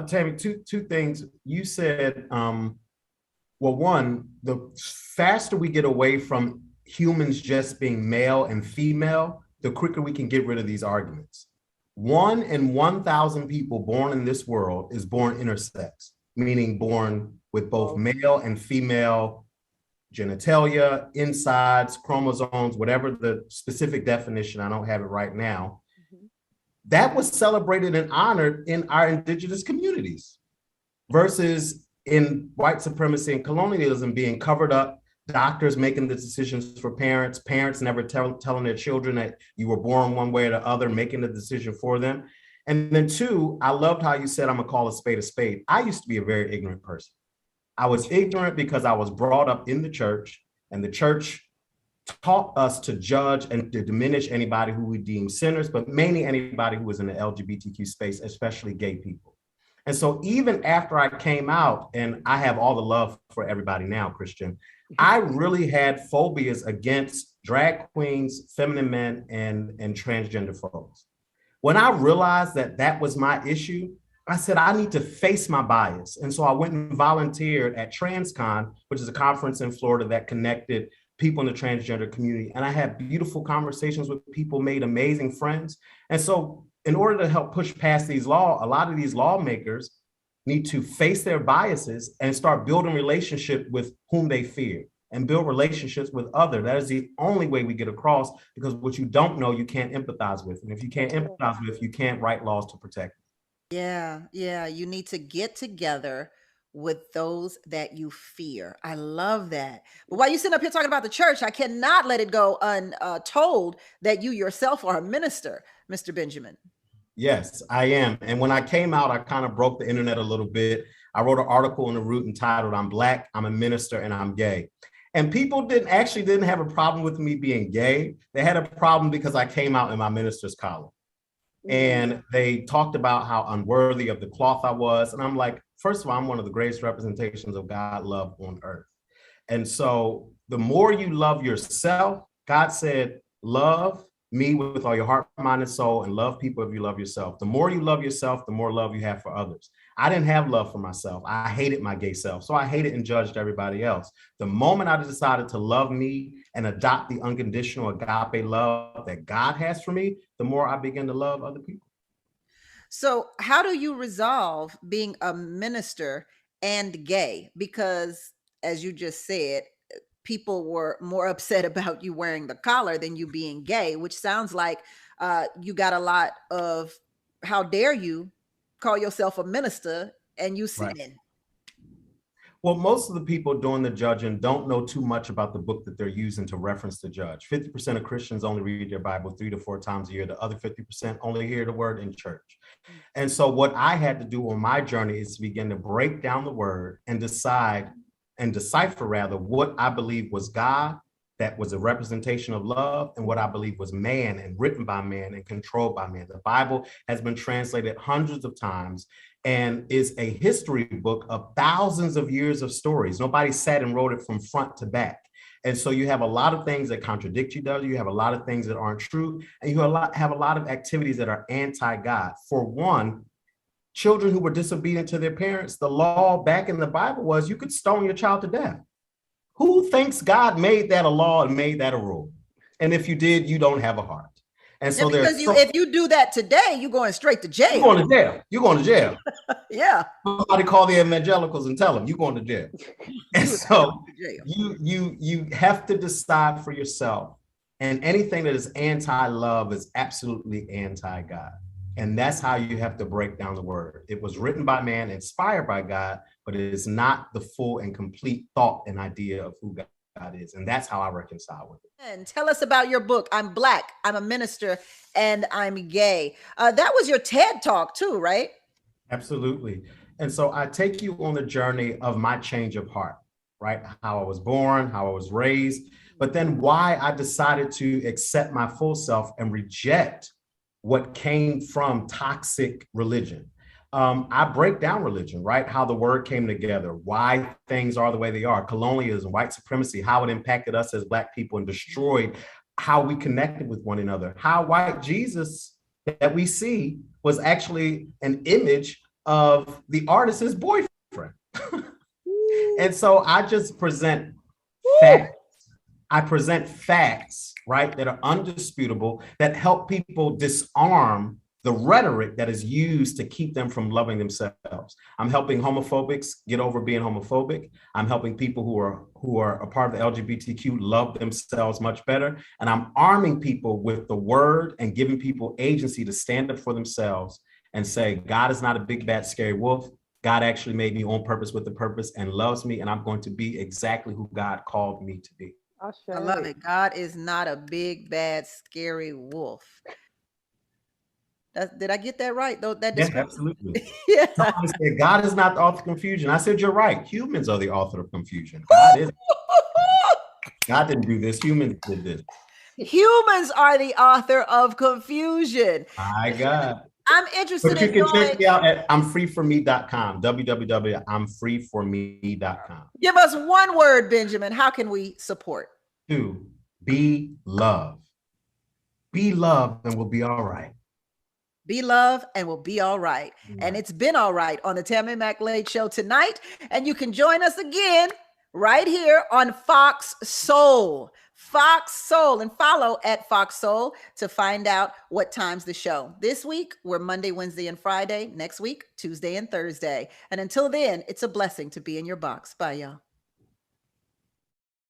Tammy, two things. You said, well, one, the faster we get away from humans just being male and female, the quicker we can get rid of these arguments. 1 in 1,000 people born in this world is born intersex, meaning born with both male and female genitalia, insides, chromosomes, whatever the specific definition, I don't have it right now. That was celebrated and honored in our indigenous communities versus in white supremacy and colonialism being covered up, doctors making the decisions for parents, parents never telling their children that you were born one way or the other, making the decision for them. And then two, I loved how you said, I'm gonna call a spade a spade. I used to be a very ignorant person. I was ignorant because I was brought up in the church, and the church taught us to judge and to diminish anybody who we deem sinners, but mainly anybody who was in the LGBTQ space, especially gay people. And so even after I came out, and I have all the love for everybody now, Christian, I really had phobias against drag queens, feminine men, and transgender folks. When I realized that that was my issue, I said, I need to face my bias. And so I went and volunteered at TransCon, which is a conference in Florida that connected people in the transgender community. And I had beautiful conversations with people, made amazing friends. And so in order to help push past these laws, a lot of these lawmakers need to face their biases and start building relationship with whom they fear and build relationships with others. That is the only way we get across, because what you don't know, you can't empathize with. And if you can't empathize with, you can't write laws to protect. Yeah. You need to get together with those that you fear. I love that. But while you sitting up here talking about the church, I cannot let it go untold that you yourself are a minister, Mr. Benjamin. Yes, I am. And when I came out, I kind of broke the internet a little bit. I wrote an article in the Root entitled, I'm Black, I'm a Minister, and I'm Gay. And people didn't have a problem with me being gay. They had a problem because I came out in my minister's collar. And they talked about how unworthy of the cloth I was. And I'm like, first of all, I'm one of the greatest representations of God love on earth. And so the more you love yourself, God said, love me with all your heart, mind, and soul, and love people if you love yourself. The more you love yourself, the more love you have for others. I didn't have love for myself. I hated my gay self. So I hated and judged everybody else. The moment I decided to love me and adopt the unconditional agape love that God has for me, the more I began to love other people. So how do you resolve being a minister and gay? Because as you just said, people were more upset about you wearing the collar than you being gay, which sounds like you got a lot of, how dare you call yourself a minister and you sin. Right. Well, most of the people doing the judging don't know too much about the book that they're using to reference the judge. 50% of Christians only read their Bible 3 to 4 times a year. The other 50% only hear the word in church. And so what I had to do on my journey is to begin to break down the word and decipher what I believe was God, that was a representation of love, and what I believe was man and written by man and controlled by man. The Bible has been translated hundreds of times and is a history book of thousands of years of stories. Nobody sat and wrote it from front to back. And so you have a lot of things that contradict each other. You have a lot of things that aren't true. And you have a lot of activities that are anti-God. For one, children who were disobedient to their parents, the law back in the Bible was you could stone your child to death. Who thinks God made that a law and made that a rule? And if you did, you don't have a heart. And so because if you do that today, you're going straight to jail. You're going to jail. You're going to jail. Yeah. Somebody call the evangelicals and tell them you're going to jail. And so you have to decide for yourself. And anything that is anti-love is absolutely anti-God. And that's how you have to break down the word. It was written by man, inspired by God, but it is not the full and complete thought and idea of who God is. And that's how I reconcile with it. And tell us about your book. I'm Black, I'm a Minister, and I'm Gay. That was your TED Talk too, right? Absolutely. And so I take you on the journey of my change of heart, right? How I was born, how I was raised, but then why I decided to accept my full self and reject what came from toxic religion. I break down religion, right? How the word came together, why things are the way they are, colonialism, white supremacy, how it impacted us as Black people and destroyed how we connected with one another, how white Jesus that we see was actually an image of the artist's boyfriend. And so I just present facts. I present facts, right, that are undisputable, that help people disarm the rhetoric that is used to keep them from loving themselves. I'm helping homophobics get over being homophobic. I'm helping people who are a part of the LGBTQ love themselves much better. And I'm arming people with the word and giving people agency to stand up for themselves and say, God is not a big, bad, scary wolf. God actually made me on purpose with a purpose and loves me. And I'm going to be exactly who God called me to be. I love it. God is not a big, bad, scary wolf. Did I get that right? Though that Yes, absolutely. Yeah. Somebody said, God is not the author of confusion. I said, you're right. Humans are the author of confusion. God didn't do this. Humans did this. Humans are the author of confusion. My God. I'm interested But you in can knowing. check me out at imfreeforme.com, www.imfreeforme.com. Give us one word, Benjamin. How can we support? 2, be love. Be love and we'll be all right. Be love and we'll be all right. And it's been all right on the Tammi Mac Show tonight. And you can join us again right here on Fox Soul. Fox Soul, and follow at Fox Soul to find out what time's the show. This week, we're Monday, Wednesday, and Friday. Next week, Tuesday and Thursday. And until then, it's a blessing to be in your box. Bye, y'all.